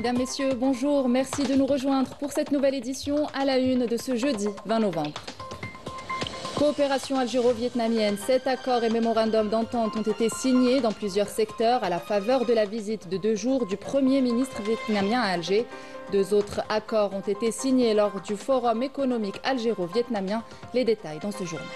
Mesdames, Messieurs, bonjour. Merci de nous rejoindre pour cette nouvelle édition à la une de ce jeudi 20 novembre. Coopération algéro-vietnamienne, 7 accords et mémorandums d'entente ont été signés dans plusieurs secteurs à la faveur de la visite de 2 jours du Premier ministre vietnamien à Alger. 2 autres accords ont été signés lors du Forum économique algéro-vietnamien. Les détails dans ce journal.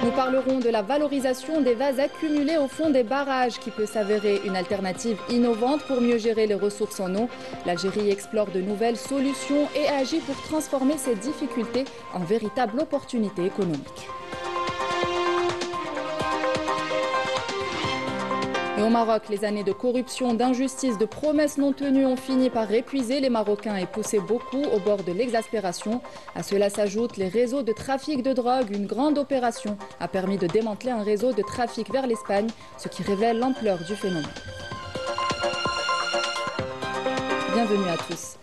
Nous parlerons de la valorisation des vases accumulés au fond des barrages qui peut s'avérer une alternative innovante pour mieux gérer les ressources en eau. L'Algérie explore de nouvelles solutions et agit pour transformer ces difficultés en véritable opportunité économique. Et au Maroc, les années de corruption, d'injustice, de promesses non tenues ont fini par épuiser les Marocains et pousser beaucoup au bord de l'exaspération. À cela s'ajoutent les réseaux de trafic de drogue. Une grande opération a permis de démanteler un réseau de trafic vers l'Espagne, ce qui révèle l'ampleur du phénomène. Bienvenue à tous.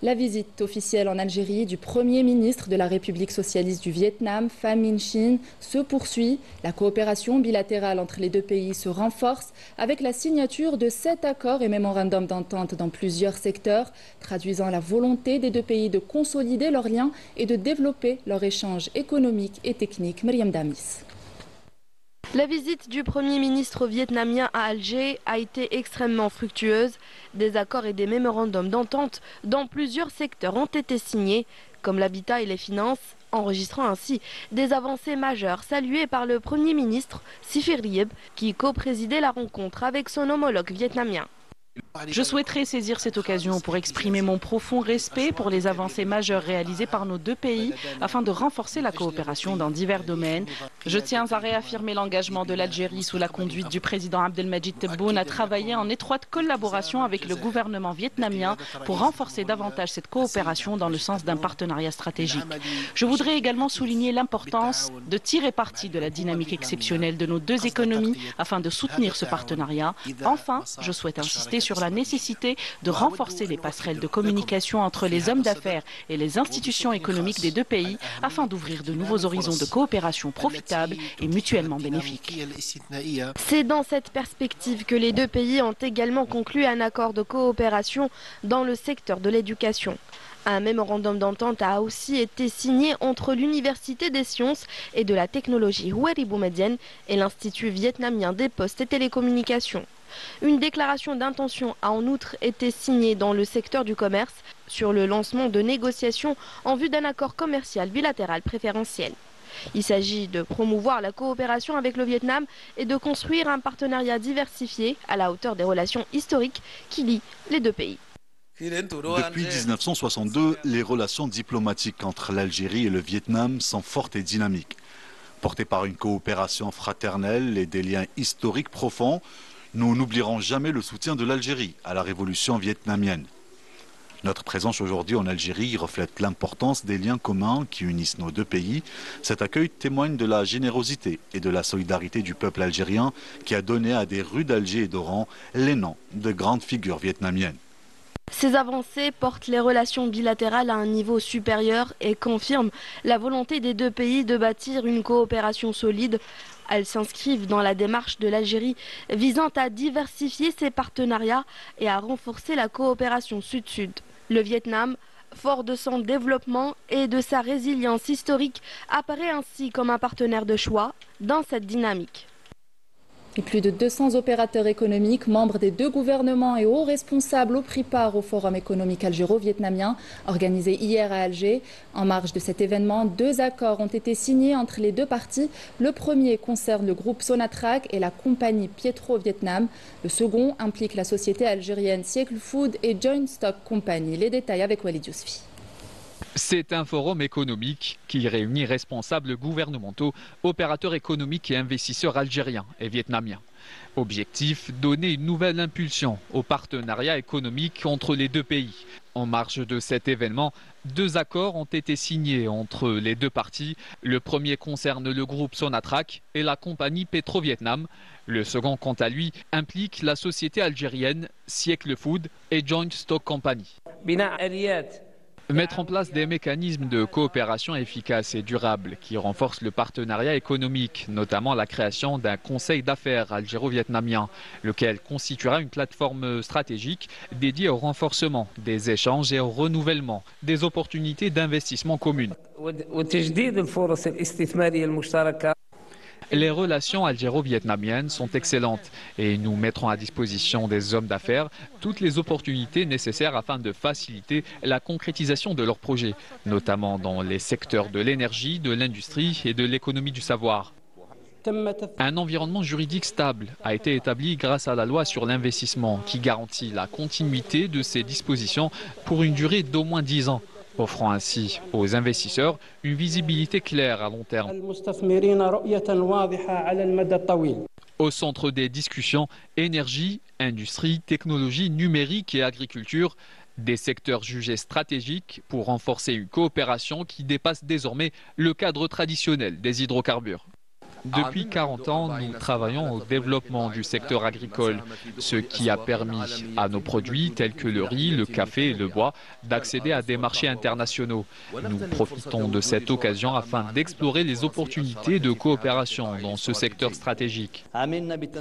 La visite officielle en Algérie du Premier ministre de la République socialiste du Vietnam, Pham Minh Chinh, se poursuit. La coopération bilatérale entre les deux pays se renforce avec la signature de 7 accords et mémorandums d'entente dans plusieurs secteurs, traduisant la volonté des deux pays de consolider leurs liens et de développer leurs échanges économiques et techniques. Myriam Damis. La visite du Premier ministre vietnamien à Alger a été extrêmement fructueuse. Des accords et des mémorandums d'entente dans plusieurs secteurs ont été signés, comme l'habitat et les finances, enregistrant ainsi des avancées majeures saluées par le Premier ministre Sifir Rieb, qui co-présidait la rencontre avec son homologue vietnamien. Je souhaiterais saisir cette occasion pour exprimer mon profond respect pour les avancées majeures réalisées par nos deux pays afin de renforcer la coopération dans divers domaines. Je tiens à réaffirmer l'engagement de l'Algérie sous la conduite du président Abdelmadjid Tebboune à travailler en étroite collaboration avec le gouvernement vietnamien pour renforcer davantage cette coopération dans le sens d'un partenariat stratégique. Je voudrais également souligner l'importance de tirer parti de la dynamique exceptionnelle de nos deux économies afin de soutenir ce partenariat. Enfin, je souhaite insister sur la nécessité de renforcer les passerelles de communication entre les hommes d'affaires et les institutions économiques des deux pays afin d'ouvrir de nouveaux horizons de coopération profitables et mutuellement bénéfiques. C'est dans cette perspective que les deux pays ont également conclu un accord de coopération dans le secteur de l'éducation. Un mémorandum d'entente a aussi été signé entre l'Université des sciences et de la technologie Hueri Boumedienne et l'Institut vietnamien des postes et télécommunications. Une déclaration d'intention a en outre été signée dans le secteur du commerce sur le lancement de négociations en vue d'un accord commercial bilatéral préférentiel. Il s'agit de promouvoir la coopération avec le Vietnam et de construire un partenariat diversifié à la hauteur des relations historiques qui lient les deux pays. Depuis 1962, les relations diplomatiques entre l'Algérie et le Vietnam sont fortes et dynamiques. Portées par une coopération fraternelle et des liens historiques profonds, nous n'oublierons jamais le soutien de l'Algérie à la révolution vietnamienne. Notre présence aujourd'hui en Algérie reflète l'importance des liens communs qui unissent nos deux pays. Cet accueil témoigne de la générosité et de la solidarité du peuple algérien qui a donné à des rues d'Alger et d'Oran les noms de grandes figures vietnamiennes. Ces avancées portent les relations bilatérales à un niveau supérieur et confirment la volonté des deux pays de bâtir une coopération solide. Elles s'inscrivent dans la démarche de l'Algérie visant à diversifier ses partenariats et à renforcer la coopération sud-sud. Le Vietnam, fort de son développement et de sa résilience historique, apparaît ainsi comme un partenaire de choix dans cette dynamique. Et plus de 200 opérateurs économiques, membres des deux gouvernements et hauts responsables ont pris part au Forum économique algéro-vietnamien organisé hier à Alger. En marge de cet événement, 2 accords ont été signés entre les deux parties. Le premier concerne le groupe Sonatrach et la compagnie Pietro Vietnam. Le second implique la société algérienne Siècle Food et Joint Stock Company. Les détails avec Walid Yousfi. C'est un forum économique qui réunit responsables gouvernementaux, opérateurs économiques et investisseurs algériens et vietnamiens. Objectif, donner une nouvelle impulsion au partenariat économique entre les deux pays. En marge de cet événement, 2 accords ont été signés entre les deux parties. Le premier concerne le groupe Sonatrach et la compagnie Petro-Vietnam. Le second, quant à lui, implique la société algérienne Siècle Food et Joint Stock Company. Mettre en place des mécanismes de coopération efficaces et durables qui renforcent le partenariat économique, notamment la création d'un conseil d'affaires algéro-vietnamien, lequel constituera une plateforme stratégique dédiée au renforcement des échanges et au renouvellement des opportunités d'investissement communes. Les relations algéro-vietnamiennes sont excellentes et nous mettrons à disposition des hommes d'affaires toutes les opportunités nécessaires afin de faciliter la concrétisation de leurs projets, notamment dans les secteurs de l'énergie, de l'industrie et de l'économie du savoir. Un environnement juridique stable a été établi grâce à la loi sur l'investissement qui garantit la continuité de ces dispositions pour une durée d'au moins 10 ans. Offrant ainsi aux investisseurs une visibilité claire à long terme. Au centre des discussions, énergie, industrie, technologie, numérique et agriculture, des secteurs jugés stratégiques pour renforcer une coopération qui dépasse désormais le cadre traditionnel des hydrocarbures. Depuis 40 ans, nous travaillons au développement du secteur agricole, ce qui a permis à nos produits tels que le riz, le café et le bois d'accéder à des marchés internationaux. Nous profitons de cette occasion afin d'explorer les opportunités de coopération dans ce secteur stratégique.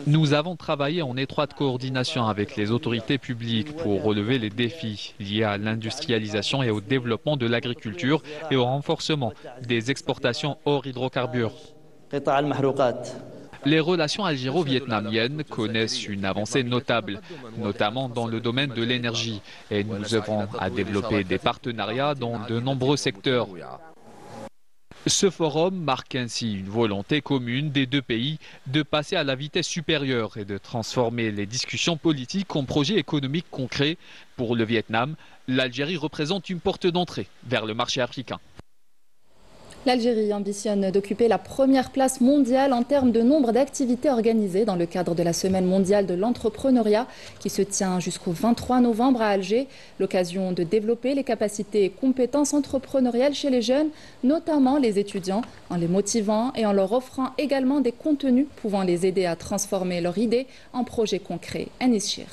Nous avons travaillé en étroite coordination avec les autorités publiques pour relever les défis liés à l'industrialisation et au développement de l'agriculture et au renforcement des exportations hors hydrocarbures. Les relations algéro-vietnamiennes connaissent une avancée notable, notamment dans le domaine de l'énergie, et nous œuvrons à développer des partenariats dans de nombreux secteurs. Ce forum marque ainsi une volonté commune des deux pays de passer à la vitesse supérieure et de transformer les discussions politiques en projets économiques concrets. Pour le Vietnam, l'Algérie représente une porte d'entrée vers le marché africain. L'Algérie ambitionne d'occuper la première place mondiale en termes de nombre d'activités organisées dans le cadre de la Semaine mondiale de l'entrepreneuriat qui se tient jusqu'au 23 novembre à Alger. L'occasion de développer les capacités et compétences entrepreneuriales chez les jeunes, notamment les étudiants, en les motivant et en leur offrant également des contenus pouvant les aider à transformer leurs idées en projets concrets. Anis Chir.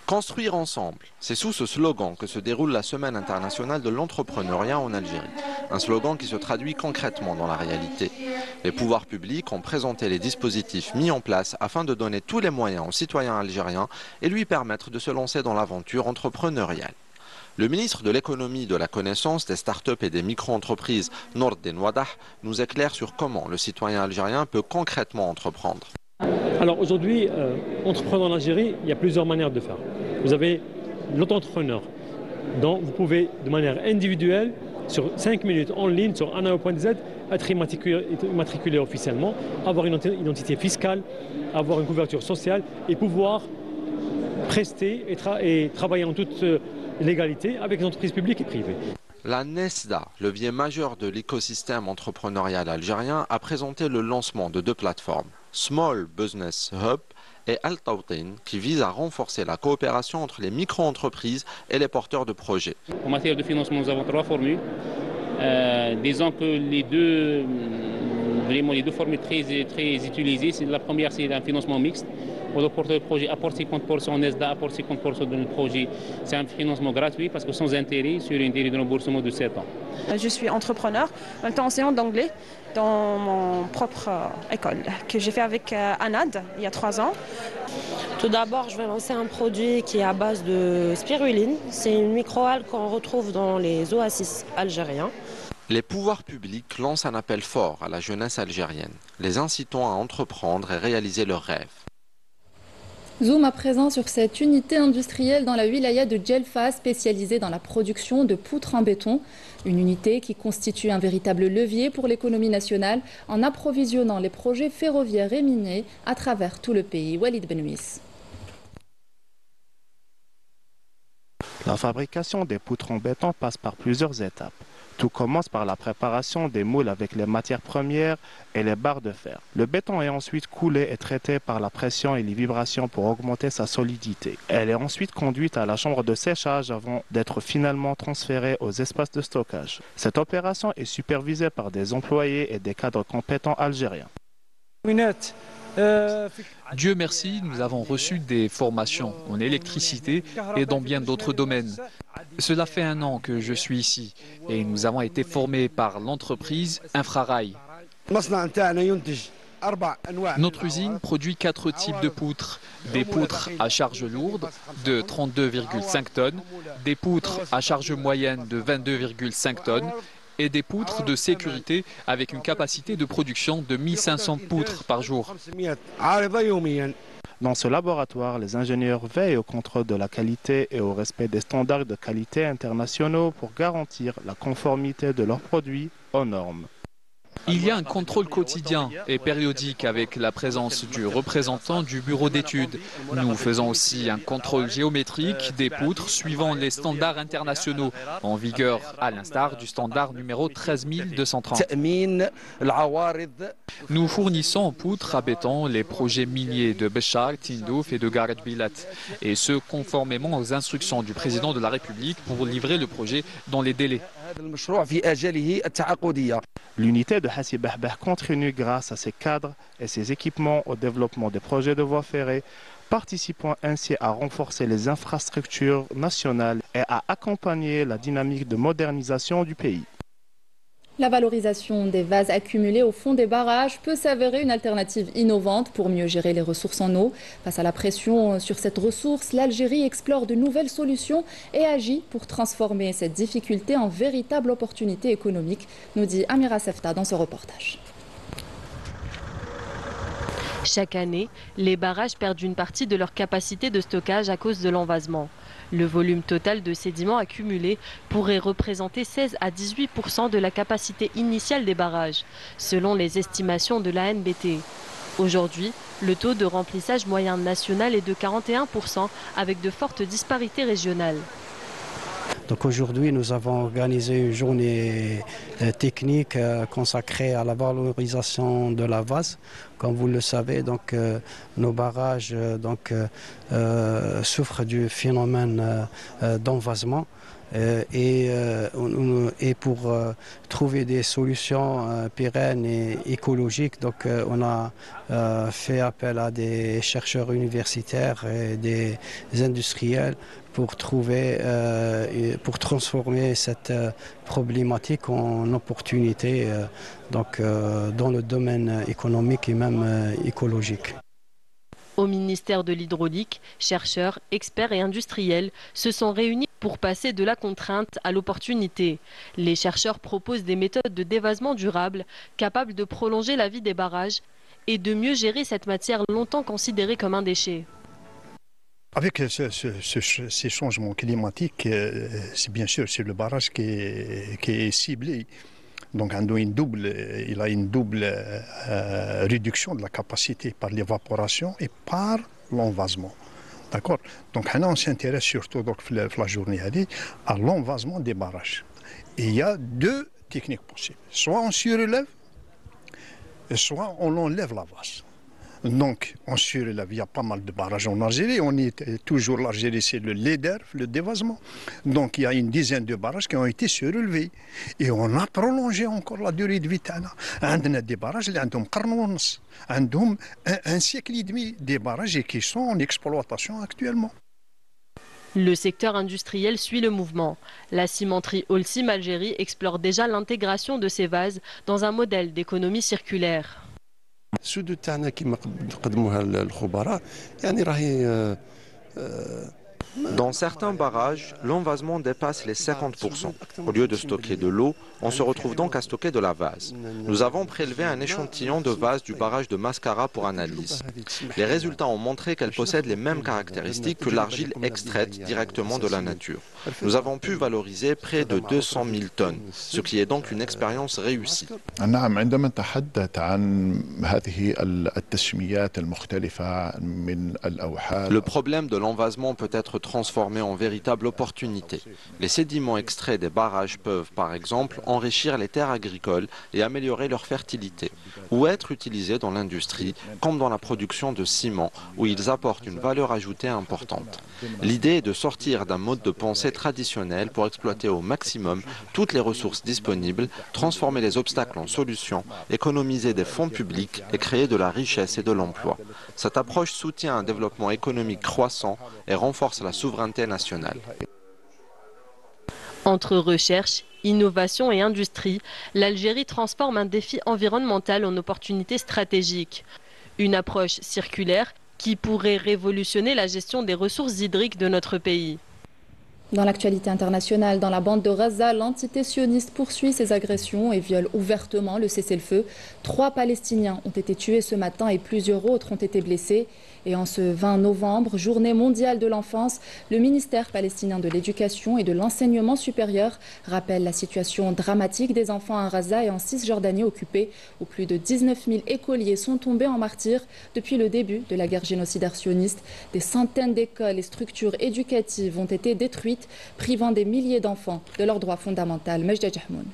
Construire ensemble, c'est sous ce slogan que se déroule la Semaine internationale de l'entrepreneuriat en Algérie. Un slogan qui se traduit concrètement dans la réalité. Les pouvoirs publics ont présenté les dispositifs mis en place afin de donner tous les moyens aux citoyens algériens et lui permettre de se lancer dans l'aventure entrepreneuriale. Le ministre de l'économie, de la connaissance, des startups et des micro-entreprises, Nordin Wadah, nous éclaire sur comment le citoyen algérien peut concrètement entreprendre. Alors aujourd'hui, entreprendre en Algérie, il y a plusieurs manières de faire. Vous avez l'auto-entrepreneur, dont vous pouvez de manière individuelle, sur 5 minutes en ligne, sur anao.dz, être immatriculé officiellement, avoir une identité fiscale, avoir une couverture sociale et pouvoir prester et travailler en toute légalité avec les entreprises publiques et privées. La NESDA, levier majeur de l'écosystème entrepreneurial algérien, a présenté le lancement de 2 plateformes, Small Business Hub et Al Tawtin, qui visent à renforcer la coopération entre les micro-entreprises et les porteurs de projets. En matière de financement, nous avons 3 formules. Disons que les deux formules très utilisées, la première c'est un financement mixte. Le porteur de projet apporte 50%, NESDA apporte 50% de notre projet. C'est un financement gratuit parce que sans intérêt sur une durée de remboursement de 7 ans. Je suis entrepreneur, en même temps enseignante d'anglais dans mon propre école que j'ai fait avec ANAD il y a 3 ans. Tout d'abord, je vais lancer un produit qui est à base de spiruline. C'est une microalgue qu'on retrouve dans les oasis algériens. Les pouvoirs publics lancent un appel fort à la jeunesse algérienne, les incitant à entreprendre et réaliser leurs rêves. Zoom à présent sur cette unité industrielle dans la wilaya de Djelfa, spécialisée dans la production de poutres en béton. Une unité qui constitue un véritable levier pour l'économie nationale en approvisionnant les projets ferroviaires et miniers à travers tout le pays. Walid Benouis. La fabrication des poutres en béton passe par plusieurs étapes. Tout commence par la préparation des moules avec les matières premières et les barres de fer. Le béton est ensuite coulé et traité par la pression et les vibrations pour augmenter sa solidité. Elle est ensuite conduite à la chambre de séchage avant d'être finalement transférée aux espaces de stockage. Cette opération est supervisée par des employés et des cadres compétents algériens. Dieu merci, nous avons reçu des formations en électricité et dans bien d'autres domaines. Cela fait 1 an que je suis ici et nous avons été formés par l'entreprise Infrarail. Notre usine produit 4 types de poutres. Des poutres à charge lourde de 32,5 tonnes, des poutres à charge moyenne de 22,5 tonnes et des poutres de sécurité avec une capacité de production de 1500 poutres par jour. Dans ce laboratoire, les ingénieurs veillent au contrôle de la qualité et au respect des standards de qualité internationaux pour garantir la conformité de leurs produits aux normes. Il y a un contrôle quotidien et périodique avec la présence du représentant du bureau d'études. Nous faisons aussi un contrôle géométrique des poutres suivant les standards internationaux en vigueur, à l'instar du standard numéro 13230. Nous fournissons en poutres à béton les projets miniers de Béchar, Tindouf et de Garet Bilat, et ce conformément aux instructions du président de la République pour livrer le projet dans les délais. L'unité de Hassi Bahbah contribue grâce à ses cadres et ses équipements au développement des projets de voies ferrées, participant ainsi à renforcer les infrastructures nationales et à accompagner la dynamique de modernisation du pays. La valorisation des vases accumulés au fond des barrages peut s'avérer une alternative innovante pour mieux gérer les ressources en eau. Face à la pression sur cette ressource, l'Algérie explore de nouvelles solutions et agit pour transformer cette difficulté en véritable opportunité économique, nous dit Amira Sefta dans ce reportage. Chaque année, les barrages perdent une partie de leur capacité de stockage à cause de l'envasement. Le volume total de sédiments accumulés pourrait représenter 16 à 18% de la capacité initiale des barrages, selon les estimations de l'ANBT. Aujourd'hui, le taux de remplissage moyen national est de 41%, avec de fortes disparités régionales. Donc aujourd'hui, nous avons organisé une journée technique consacrée à la valorisation de la vase. Comme vous le savez, donc, nos barrages souffrent du phénomène d'envasement. Et pour trouver des solutions pérennes et écologiques, donc on a fait appel à des chercheurs universitaires et des industriels pour transformer cette problématique en opportunité dans le domaine économique et même écologique. Au ministère de l'Hydraulique, chercheurs, experts et industriels se sont réunis pour passer de la contrainte à l'opportunité. Les chercheurs proposent des méthodes de dévasement durable capables de prolonger la vie des barrages et de mieux gérer cette matière longtemps considérée comme un déchet. Avec ces changements climatiques, c'est bien sûr c'est le barrage qui est ciblé. Donc il a une double réduction de la capacité par l'évaporation et par l'envasement. D'accord. Donc on s'intéresse surtout la journée à l'envasement des barrages. Et il y a 2 techniques possibles. Soit on surélève, soit on enlève la vase. Donc, on surélève, il y a pas mal de barrages en Algérie. On est toujours, l'Algérie, c'est le leader, le dévasement. Donc, il y a une dizaine de barrages qui ont été surélevés. Et on a prolongé encore la durée de vie. On a des barrages qui ont un siècle et demi, des barrages qui sont en exploitation actuellement. Le secteur industriel suit le mouvement. La cimenterie Holcim Algérie explore déjà l'intégration de ces vases dans un modèle d'économie circulaire. السدود تاعنا كما قدموها الخبراء يعني راهي Dans certains barrages, l'envasement dépasse les 50%. Au lieu de stocker de l'eau, on se retrouve donc à stocker de la vase. Nous avons prélevé un échantillon de vase du barrage de Mascara pour analyse. Les résultats ont montré qu'elle possède les mêmes caractéristiques que l'argile extraite directement de la nature. Nous avons pu valoriser près de 200 000 tonnes, ce qui est donc une expérience réussie. Le problème de l'envasement peut être transformer en véritable opportunité. Les sédiments extraits des barrages peuvent, par exemple, enrichir les terres agricoles et améliorer leur fertilité, ou être utilisés dans l'industrie, comme dans la production de ciment, où ils apportent une valeur ajoutée importante. L'idée est de sortir d'un mode de pensée traditionnel pour exploiter au maximum toutes les ressources disponibles, transformer les obstacles en solutions, économiser des fonds publics et créer de la richesse et de l'emploi. Cette approche soutient un développement économique croissant et renforce la souveraineté nationale. Entre recherche, innovation et industrie, l'Algérie transforme un défi environnemental en opportunité stratégique. Une approche circulaire qui pourrait révolutionner la gestion des ressources hydriques de notre pays. Dans l'actualité internationale, dans la bande de Gaza, l'entité sioniste poursuit ses agressions et viole ouvertement le cessez-le-feu. 3 Palestiniens ont été tués ce matin et plusieurs autres ont été blessés. Et en ce 20 novembre, journée mondiale de l'enfance, le ministère palestinien de l'Éducation et de l'Enseignement supérieur rappelle la situation dramatique des enfants à Gaza et en Cisjordanie occupée, où plus de 19 000 écoliers sont tombés en martyrs depuis le début de la guerre génocidaire sioniste. Des centaines d'écoles et structures éducatives ont été détruites, privant des milliers d'enfants de leurs droits fondamentaux. Mejda Jahmoun.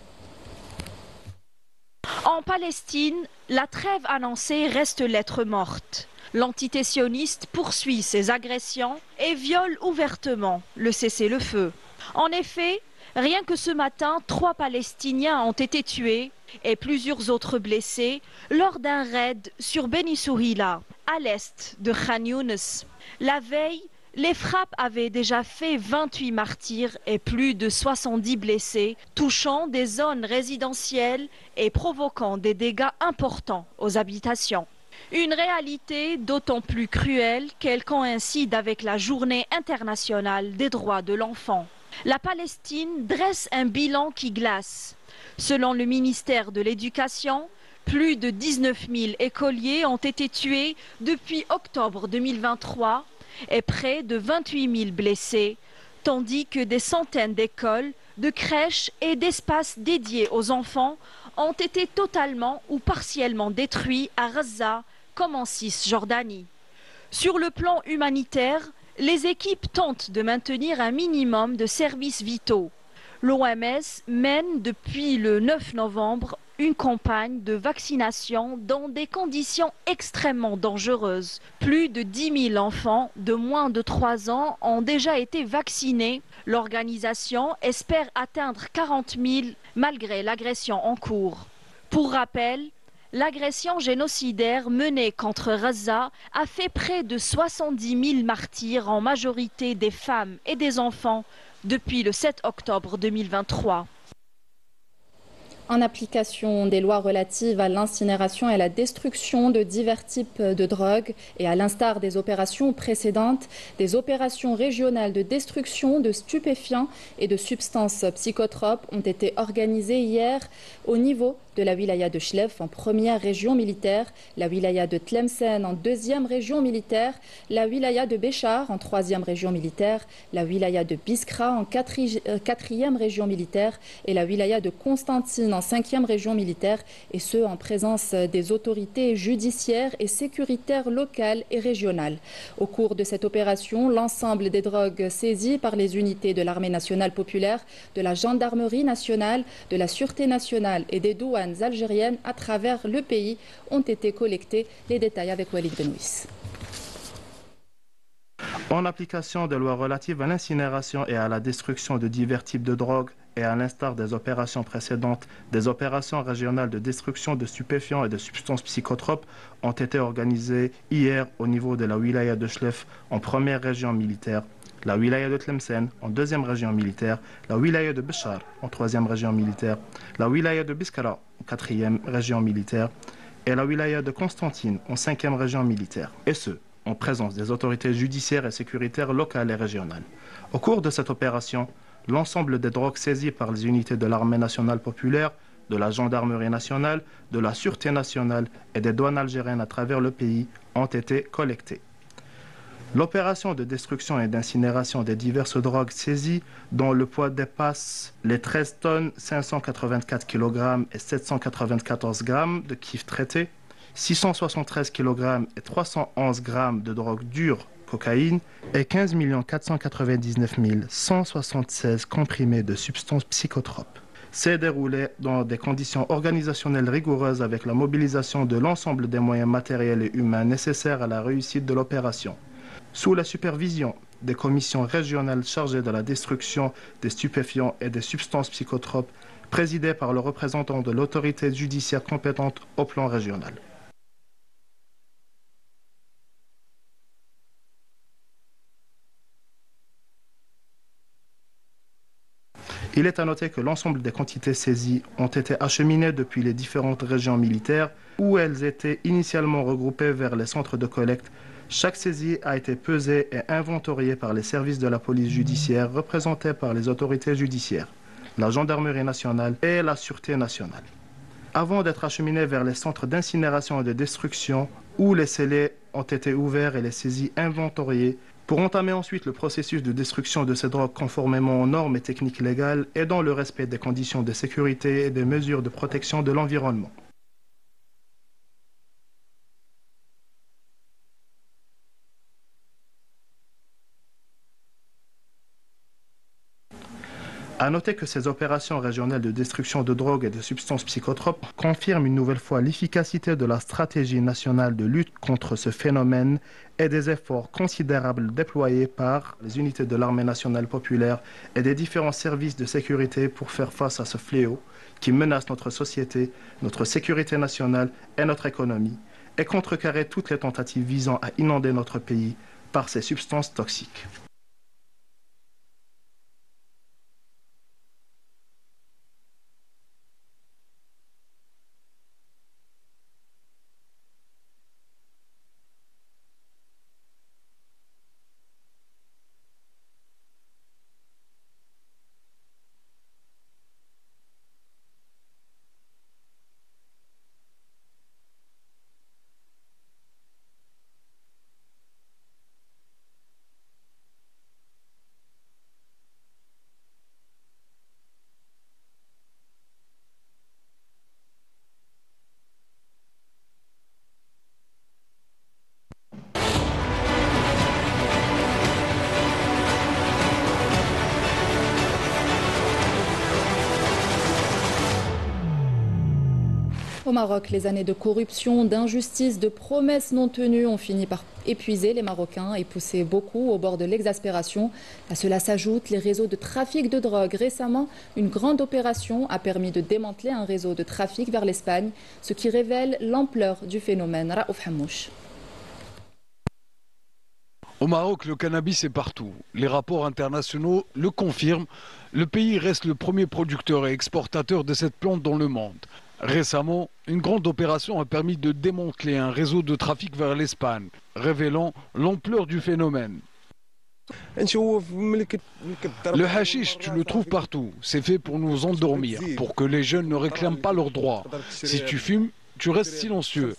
En Palestine, la trêve annoncée reste lettre morte. L'entité sioniste poursuit ses agressions et viole ouvertement le cessez-le-feu. En effet, rien que ce matin, 3 Palestiniens ont été tués et plusieurs autres blessés lors d'un raid sur Beni Souhila, à l'est de Khan Younes. La veille, les frappes avaient déjà fait 28 martyrs et plus de 70 blessés, touchant des zones résidentielles et provoquant des dégâts importants aux habitations. Une réalité d'autant plus cruelle qu'elle coïncide avec la Journée internationale des droits de l'enfant. La Palestine dresse un bilan qui glace. Selon le ministère de l'Éducation, plus de 19 000 écoliers ont été tués depuis octobre 2023 et près de 28 000 blessés, tandis que des centaines d'écoles, de crèches et d'espaces dédiés aux enfants ont été totalement ou partiellement détruits à Gaza comme en Cisjordanie. Sur le plan humanitaire, les équipes tentent de maintenir un minimum de services vitaux. L'OMS mène depuis le 9 novembre une campagne de vaccination dans des conditions extrêmement dangereuses. Plus de 10 000 enfants de moins de 3 ans ont déjà été vaccinés. L'organisation espère atteindre 40 000 malgré l'agression en cours. Pour rappel, l'agression génocidaire menée contre Gaza a fait près de 70 000 martyrs, en majorité des femmes et des enfants, depuis le 7 octobre 2023. En application des lois relatives à l'incinération et à la destruction de divers types de drogues et à l'instar des opérations précédentes, des opérations régionales de destruction de stupéfiants et de substances psychotropes ont été organisées hier au niveau de la wilaya de Chlef en première région militaire, la wilaya de Tlemcen en deuxième région militaire, la wilaya de Béchar en troisième région militaire, la wilaya de Biskra en quatrième région militaire et la wilaya de Constantine en cinquième région militaire, et ce en présence des autorités judiciaires et sécuritaires locales et régionales. Au cours de cette opération, l'ensemble des drogues saisies par les unités de l'armée nationale populaire, de la gendarmerie nationale, de la sûreté nationale et des douanes algériennes à travers le pays ont été collectés. Les détails avec Walid Benouis. En application des lois relatives à l'incinération et à la destruction de divers types de drogues et à l'instar des opérations précédentes, des opérations régionales de destruction de stupéfiants et de substances psychotropes ont été organisées hier au niveau de la wilaya de Chlef en première région militaire, la wilaya de Tlemcen en deuxième région militaire, la wilaya de Béchar en troisième région militaire, la wilaya de Biskra en quatrième région militaire et la wilaya de Constantine en cinquième région militaire, et ce, en présence des autorités judiciaires et sécuritaires locales et régionales. Au cours de cette opération, l'ensemble des drogues saisies par les unités de l'armée nationale populaire, de la gendarmerie nationale, de la sûreté nationale et des douanes algériennes à travers le pays ont été collectées. L'opération de destruction et d'incinération des diverses drogues saisies, dont le poids dépasse les 13 tonnes 584 kg et 794 g de kiff traité, 673 kg et 311 g de drogue dure cocaïne et 15 499 176 comprimés de substances psychotropes. S'est déroulé dans des conditions organisationnelles rigoureuses avec la mobilisation de l'ensemble des moyens matériels et humains nécessaires à la réussite de l'opération. Sous la supervision des commissions régionales chargées de la destruction des stupéfiants et des substances psychotropes, présidées par le représentant de l'autorité judiciaire compétente au plan régional. Il est à noter que l'ensemble des quantités saisies ont été acheminées depuis les différentes régions militaires où elles étaient initialement regroupées vers les centres de collecte. Chaque saisie a été pesée et inventoriée par les services de la police judiciaire représentés par les autorités judiciaires, la gendarmerie nationale et la sûreté nationale. Avant d'être acheminés vers les centres d'incinération et de destruction où les scellés ont été ouverts et les saisies inventoriées, pour entamer ensuite le processus de destruction de ces drogues conformément aux normes et techniques légales et dans le respect des conditions de sécurité et des mesures de protection de l'environnement. A noter que ces opérations régionales de destruction de drogue et de substances psychotropes confirment une nouvelle fois l'efficacité de la stratégie nationale de lutte contre ce phénomène et des efforts considérables déployés par les unités de l'armée nationale populaire et des différents services de sécurité pour faire face à ce fléau qui menace notre société, notre sécurité nationale et notre économie, et contrecarrer toutes les tentatives visant à inonder notre pays par ces substances toxiques. Au Maroc, les années de corruption, d'injustice, de promesses non tenues ont fini par épuiser les Marocains et pousser beaucoup au bord de l'exaspération. À cela s'ajoutent les réseaux de trafic de drogue. Récemment, une grande opération a permis de démanteler un réseau de trafic vers l'Espagne, ce qui révèle l'ampleur du phénomène. Raouf Hamouche. Au Maroc, le cannabis est partout. Les rapports internationaux le confirment. Le pays reste le premier producteur et exportateur de cette plante dans le monde. Récemment, une grande opération a permis de démanteler un réseau de trafic vers l'Espagne, révélant l'ampleur du phénomène. Le hashish, tu le trouves partout. C'est fait pour nous endormir, pour que les jeunes ne réclament pas leurs droits. Si tu fumes, tu restes silencieux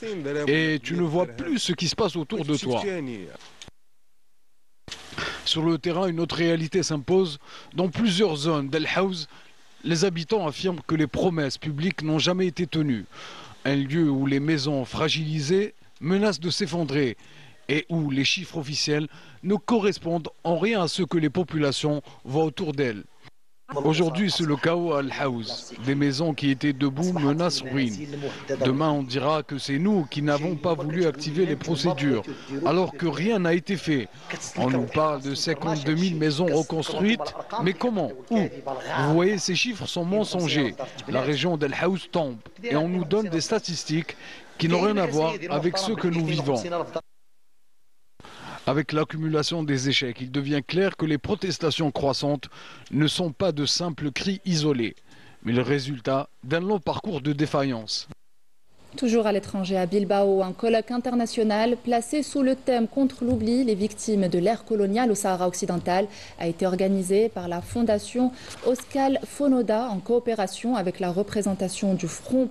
et tu ne vois plus ce qui se passe autour de toi. Sur le terrain, une autre réalité s'impose. Dans plusieurs zones d'El Haouz, les habitants affirment que les promesses publiques n'ont jamais été tenues. Un lieu où les maisons fragilisées menacent de s'effondrer et où les chiffres officiels ne correspondent en rien à ce que les populations voient autour d'elles. Aujourd'hui, c'est le chaos à Al Haouz. Des maisons qui étaient debout menacent ruine. Demain, on dira que c'est nous qui n'avons pas voulu activer les procédures, alors que rien n'a été fait. On nous parle de 52 000 maisons reconstruites, mais comment? Où? Vous voyez, ces chiffres sont mensongers. La région d'Al Haouz tombe et on nous donne des statistiques qui n'ont rien à voir avec ce que nous vivons. Avec l'accumulation des échecs, il devient clair que les protestations croissantes ne sont pas de simples cris isolés, mais le résultat d'un long parcours de défaillance. Toujours à l'étranger, à Bilbao, un colloque international placé sous le thème contre l'oubli, les victimes de l'ère coloniale au Sahara occidental, a été organisé par la fondation Euskal Fonoda en coopération avec la représentation du Front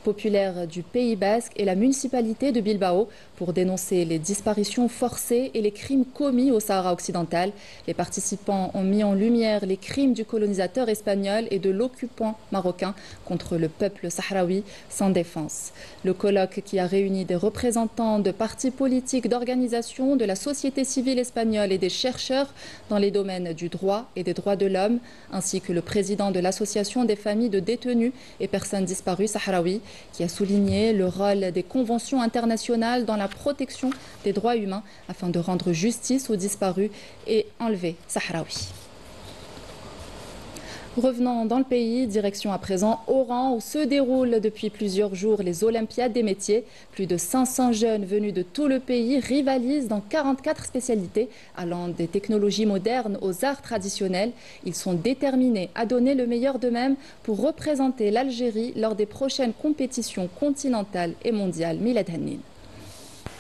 populaire du Pays Basque et la municipalité de Bilbao pour dénoncer les disparitions forcées et les crimes commis au Sahara occidental. Les participants ont mis en lumière les crimes du colonisateur espagnol et de l'occupant marocain contre le peuple sahraoui sans défense. France. Le colloque qui a réuni des représentants de partis politiques, d'organisations, de la société civile espagnole et des chercheurs dans les domaines du droit et des droits de l'homme, ainsi que le président de l'association des familles de détenus et personnes disparues sahraouis, qui a souligné le rôle des conventions internationales dans la protection des droits humains afin de rendre justice aux disparus et enlevés sahraouis. Revenons dans le pays, direction à présent Oran où se déroulent depuis plusieurs jours les Olympiades des métiers. Plus de 500 jeunes venus de tout le pays rivalisent dans 44 spécialités allant des technologies modernes aux arts traditionnels. Ils sont déterminés à donner le meilleur d'eux-mêmes pour représenter l'Algérie lors des prochaines compétitions continentales et mondiales. Milad Hannin.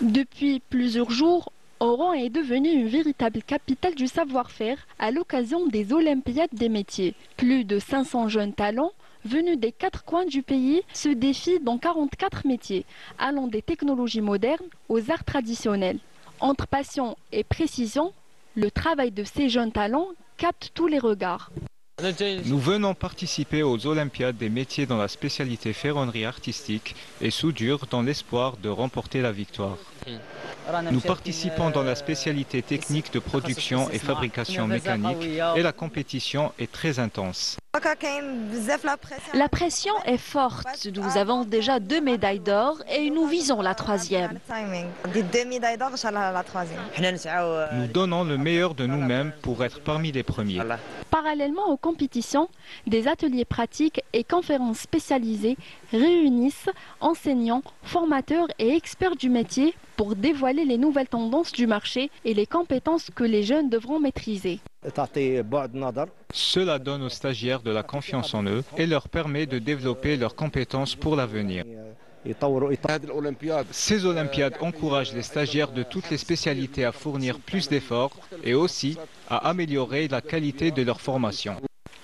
Depuis plusieurs jours, Oran est devenue une véritable capitale du savoir-faire à l'occasion des Olympiades des métiers. Plus de 500 jeunes talents venus des 4 coins du pays se défient dans 44 métiers, allant des technologies modernes aux arts traditionnels. Entre passion et précision, le travail de ces jeunes talents capte tous les regards. Nous venons participer aux Olympiades des métiers dans la spécialité ferronnerie artistique et soudure dans l'espoir de remporter la victoire. Nous participons dans la spécialité technique de production et fabrication mécanique et la compétition est très intense. La pression est forte. Nous avons déjà 2 médailles d'or et nous visons la 3e. Nous donnons le meilleur de nous-mêmes pour être parmi les premiers. Parallèlement aux compétitions, des ateliers pratiques et conférences spécialisées réunissent enseignants, formateurs et experts du métier pour dévoiler les nouvelles tendances du marché et les compétences que les jeunes devront maîtriser. Cela donne aux stagiaires de la confiance en eux et leur permet de développer leurs compétences pour l'avenir. Ces Olympiades encouragent les stagiaires de toutes les spécialités à fournir plus d'efforts et aussi à améliorer la qualité de leur formation.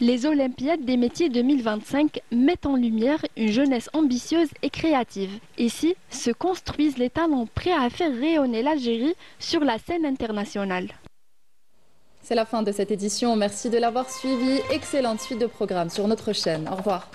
Les Olympiades des métiers 2025 mettent en lumière une jeunesse ambitieuse et créative. Ici se construisent les talents prêts à faire rayonner l'Algérie sur la scène internationale. C'est la fin de cette édition. Merci de l'avoir suivi. Excellente suite de programme sur notre chaîne. Au revoir.